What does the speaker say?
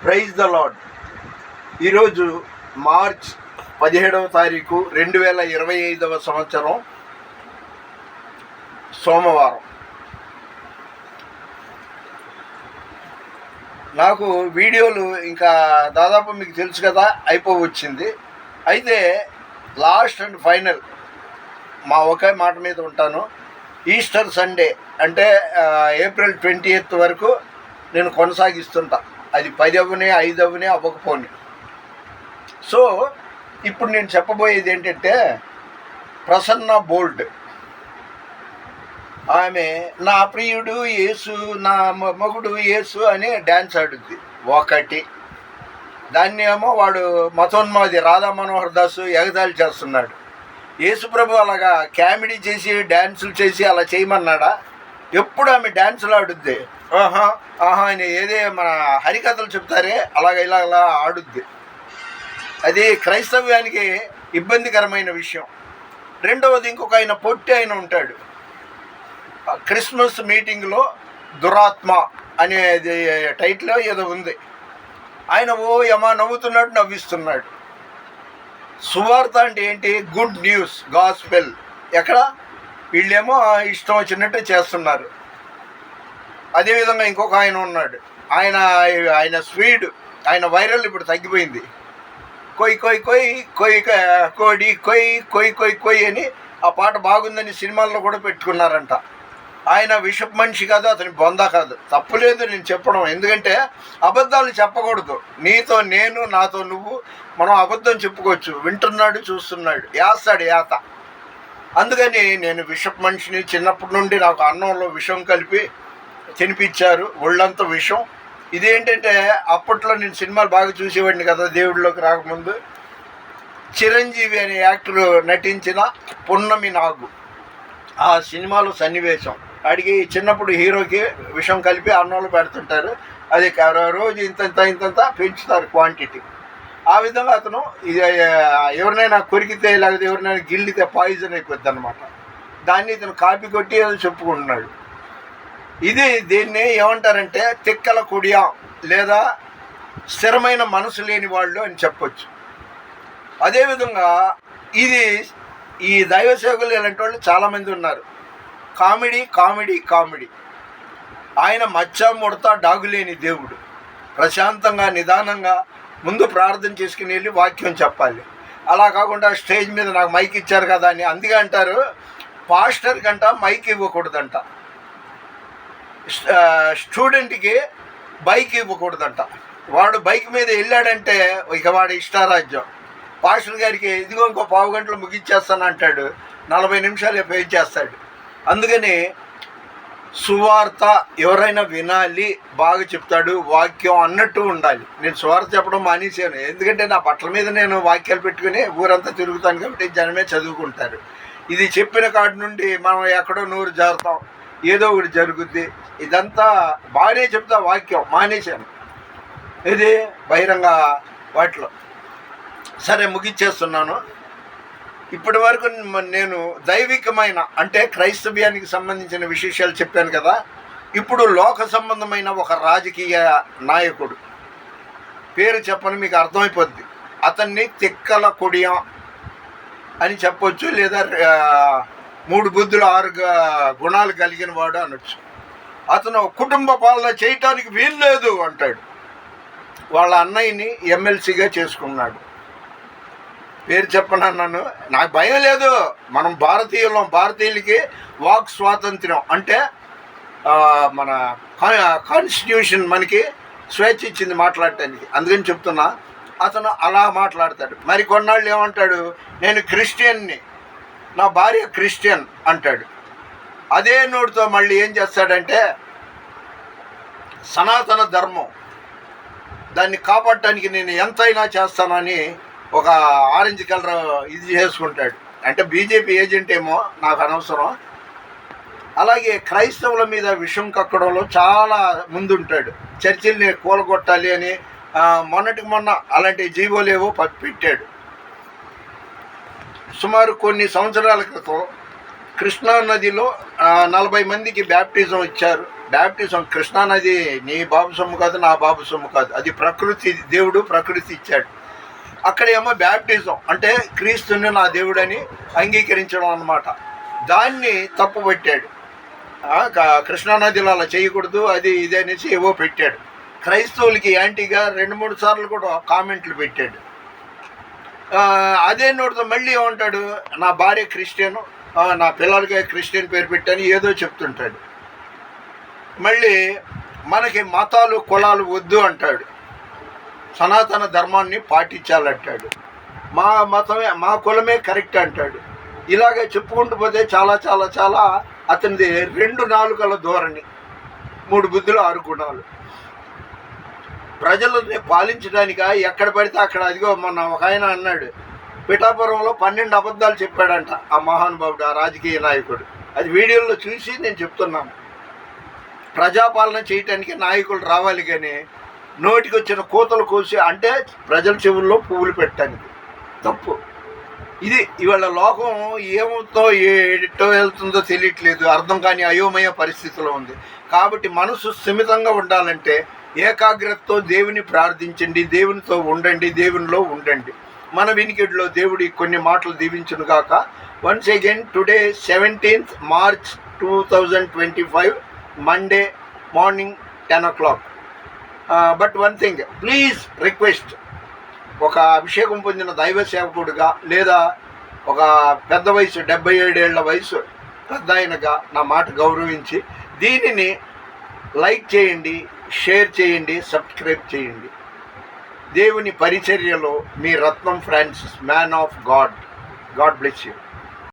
Praise the lord. ఈరోజు March 17వ తారీఖు 2025 సంవత్సరం సోమవారం. నాకు వీడియోలు ఇంకా దాదాపు మీకు తెలుసు కదా అయిపోవచ్చింది. అయితే లాస్ట్ అండ్ ఫైనల్ మా ఒకే మాట మీద ఉంటాను. ఈస్టర్ సండే అంటే ఏప్రిల్ 20th వరకు నేను కొనసాగిస్తుంటా. అది 10 అవ్వని 5 అవ్వని అవ్వకపోని. సో ఇప్పుడు నేను చెప్పబోయేది ఏంటంటే, ప్రసన్న బోల్డ్ ఆమె నా ప్రియుడు యేసు, నా మగుడు యేసు అని డ్యాన్స్ ఆడుద్ది ఒకటి. దాన్ని ఏమో వాడు మతోన్మాది రాధా మనోహర్ దాసు ఎగతాళి చేస్తున్నాడు. యేసుప్రభు అలాగా కామెడీ చేసి డ్యాన్సులు చేసి అలా చేయమన్నాడా? ఎప్పుడు ఆమె డ్యాన్సులు ఆడుద్ది. ఆహా ఆహా అని ఏదే మన హరికథలు చెప్తారే అలాగ ఇలా ఆడుద్ది. అది క్రైస్తవ్యానికి ఇబ్బందికరమైన విషయం. రెండవది, ఇంకొక ఆయన పొట్టి ఆయన ఉంటాడు. క్రిస్మస్ మీటింగ్లో దురాత్మ అనేది టైటిల్ ఏదో ఉంది. ఆయన యమా నవ్వుతున్నాడు, నవ్విస్తున్నాడు. సువార్త అంటే ఏంటి? Good news, gospel. ఎక్కడ వీళ్ళేమో ఇష్టం వచ్చినట్టు చేస్తున్నారు. అదేవిధంగా ఇంకొక ఆయన ఉన్నాడు. ఆయన స్వీడ్, ఆయన వైరల్ ఇప్పుడు తగ్గిపోయింది. కొయ్ కొయ్ కొయ్ కొయ్ కోడి కొయ్ కొయ్ కొయ్ కొయ్ అని ఆ పాట బాగుందని సినిమాల్లో కూడా పెట్టుకున్నారంట. ఆయన విషపు మనిషి కాదు, అతని బొంద కాదు. తప్పులేదు నేను చెప్పడం, ఎందుకంటే అబద్ధాలు చెప్పకూడదు. నీతో నేను, నాతో నువ్వు, మనం అబద్ధం చెప్పుకోవచ్చు. వింటున్నాడు, చూస్తున్నాడు, యాస్తాడు యాత. అందుకని నేను విషపు మనిషిని. చిన్నప్పటి నుండి నాకు అన్నంలో విషం కలిపి తినిపించారు, ఒళ్ళంతా విషం. ఇదేంటంటే అప్పట్లో నేను సినిమాలు బాగా చూసేవాడిని కదా, దేవుడిలోకి రాకముందు. చిరంజీవి అనే యాక్టర్ నటించిన పున్నమి నాగు, ఆ సినిమాలో సన్నివేశం అడిగి చిన్నప్పుడు హీరోకి విషం కలిపి అన్నంలో పెడుతుంటారు. అది రోజు ఇంతంత పెంచుతారు క్వాంటిటీ. ఆ విధంగా అతను ఎవరినైనా కొరికితే లేకపోతే ఎవరినైనా గిల్లితే పాయిజన్ అయిపోద్ది అనమాట. దాన్ని ఇతను కాపీ కొట్టి అది చెప్పుకుంటున్నాడు. దీన్ని ఏమంటారంటే తిక్కల కుడియా లేదా స్థిరమైన మనసు లేని వాళ్ళు అని చెప్పొచ్చు. అదేవిధంగా ఈ దైవ సేవకులు ఇలాంటి వాళ్ళు చాలామంది ఉన్నారు. Comedy comedy comedy. ఆయన మచ్చ ముడత డాగులేని దేవుడు. ప్రశాంతంగా నిదానంగా ముందు ప్రార్థన చేసుకుని వెళ్ళి వాక్యం చెప్పాలి. అలా కాకుండా స్టేజ్ మీద నాకు మైక్ ఇచ్చారు కదా అని. అందుకే అంటారు పాస్టర్ కంట మైక్ ఇవ్వకూడదంట, స్టూడెంట్కి బైక్ ఇవ్వకూడదంట. వాడు బైక్ మీద వెళ్ళాడంటే ఇక వాడు ఇష్టారాజ్యం. పాస్టర్ గారికి ఇదిగో ఇంకో 15 గంటలు ముగించేస్తాను అంటాడు, 40 నిమిషాలు చేస్తాడు. అందుకని సువార్త ఎవరైనా వినాలి, బాగా చెప్తాడు, వాక్యం అన్నట్టు ఉండాలి. నేను సువార్త చెప్పడం మానేశాను, ఎందుకంటే నా బట్టల మీద నేను వాక్యాలు పెట్టుకుని ఊరంతా తిరుగుతాను కాబట్టి జనమే చదువుకుంటారు. ఇది చెప్పిన కాడి నుండి మనం ఎక్కడో నూరు జారుతాం, ఏదో ఒకటి జరుగుద్ది. ఇదంతా బాగానే చెప్తా, వాక్యం మానేశాను. ఇది బహిరంగ వాటిలో. సరే, ముగిచ్చేస్తున్నాను. ఇప్పటి వరకు నేను దైవికమైన అంటే క్రైస్తవ్యానికి సంబంధించిన విశేషాలు చెప్పాను కదా. ఇప్పుడు లోక సంబంధమైన ఒక రాజకీయ నాయకుడు పేరు చెప్పని మీకు అర్థమైపోద్ది. అతన్ని తిక్కల కొడియా అని చెప్పొచ్చు, లేదా 3 బుద్ధులు 6 గుణాలు కలిగిన వాడు అనొచ్చు. అతను కుటుంబ పాలన చేయటానికి వీల్లేదు అంటాడు. వాళ్ళ అన్నయ్యని ఎమ్మెల్సీగా చేసుకున్నాడు. పేరు చెప్పనన్నాను, నాకు భయం లేదు. మనం భారతీయులకి వాక్ స్వాతంత్ర్యం అంటే మన కాన్స్టిట్యూషన్ మనకి స్వేచ్ఛ ఇచ్చింది మాట్లాడటానికి. అందుకని చెప్తున్నా, అతను అలా మాట్లాడతాడు. మరి కొన్నాళ్ళు ఏమంటాడు, నేను క్రిస్టియన్ని, నా భార్య క్రిస్టియన్ అంటాడు. అదే నోటితో మళ్ళీ ఏం చేస్తాడంటే సనాతన ధర్మం, దాన్ని కాపాడటానికి నేను ఎంతైనా చేస్తానని ఒక ఆరెంజ్ కలర్ ఇది చేసుకుంటాడు. అంటే బీజేపీ ఏజెంట్ ఏమో, నాకు అనవసరం. అలాగే క్రైస్తవుల మీద విషం కక్కడంలో చాలా ముందుంటాడు. చర్చిల్ని కూలగొట్టాలి అని మొన్నటికి మొన్న అలాంటి జీవోలేవో పెట్టాడు. సుమారు కొన్ని సంవత్సరాల క్రితం కృష్ణా నదిలో 40 మందికి బ్యాప్టిజం ఇచ్చారు. బ్యాప్టిజం కృష్ణానది నీ బాబు సొమ్ము కాదు, నా బాబు సొమ్ము కాదు, అది ప్రకృతి, దేవుడు ప్రకృతి ఇచ్చాడు. అక్కడేమో బ్యాప్టిజం అంటే క్రీస్తుని నా దేవుడని అంగీకరించడం అన్నమాట. దాన్ని తప్పుపట్టాడు. కృష్ణానదిలో అలా చేయకూడదు, అది ఇది అనేసి ఏవో పెట్టాడు. క్రైస్తవులకి యాంటీగా 2-3 సార్లు కూడా కామెంట్లు పెట్టాడు. అదే నోటితో మళ్ళీ ఏమంటాడు, నా భార్య క్రిస్టియను, నా పిల్లలకి క్రిస్టియన్ పేరు పెట్టాను ఏదో చెప్తుంటాడు. మళ్ళీ మనకి మతాలు కులాలు వద్దు అంటాడు, సనాతన ధర్మాన్ని పాటించాలంటాడు, మా మతమే మా కులమే కరెక్ట్ అంటాడు. ఇలాగే చెప్పుకుంటూ పోతే చాలా చాలా చాలా అతనిది 2 నాలుకల ధోరణి, 3 బుద్ధులు 6 గుణాలు. ప్రజలని పాలించడానిక ఎక్కడ పడితే అక్కడ, అదిగో మొన్న ఒక ఆయన అన్నాడు పిఠాపురంలో 12 అబద్ధాలు చెప్పాడంట ఆ మహానుభావుడు, ఆ రాజకీయ నాయకుడు. అది వీడియోలో చూసి నేను చెప్తున్నాను. ప్రజాపాలన చేయటానికి నాయకులు రావాలి, కానీ నోటికి వచ్చిన కూతలు కోసి అంటే ప్రజల చెవుల్లో పువ్వులు పెట్టడానికి తప్పు. ఇది ఇవాళ లోకం ఏమవుతో ఎటో వెళ్తుందో తెలియట్లేదు, అర్థం కాని అయోమయ పరిస్థితిలో ఉంది. కాబట్టి మనసు స్థిమితంగా ఉండాలంటే ఏకాగ్రతతో దేవుని ప్రార్థించండి, దేవునితో ఉండండి, దేవునిలో ఉండండి. మన వినికిడిలో దేవుడి కొన్ని మాటలు దీవించును గాక. Once again today 17th March 2025 Monday morning 10 o'clock. But one thing, please request, ఒక అభిషేకం పొందిన దైవ సేవకుడిగా లేదా ఒక పెద్ద వయసు 77 ఏళ్ల వయసు పెద్ద ఆయనగా నా మాట గౌరవించి దీనిని లైక్ చేయండి, షేర్ చేయండి, సబ్స్క్రైబ్ చేయండి. దేవుని పరిచర్యలో మీ Ratnam Francis, man of God. God bless you.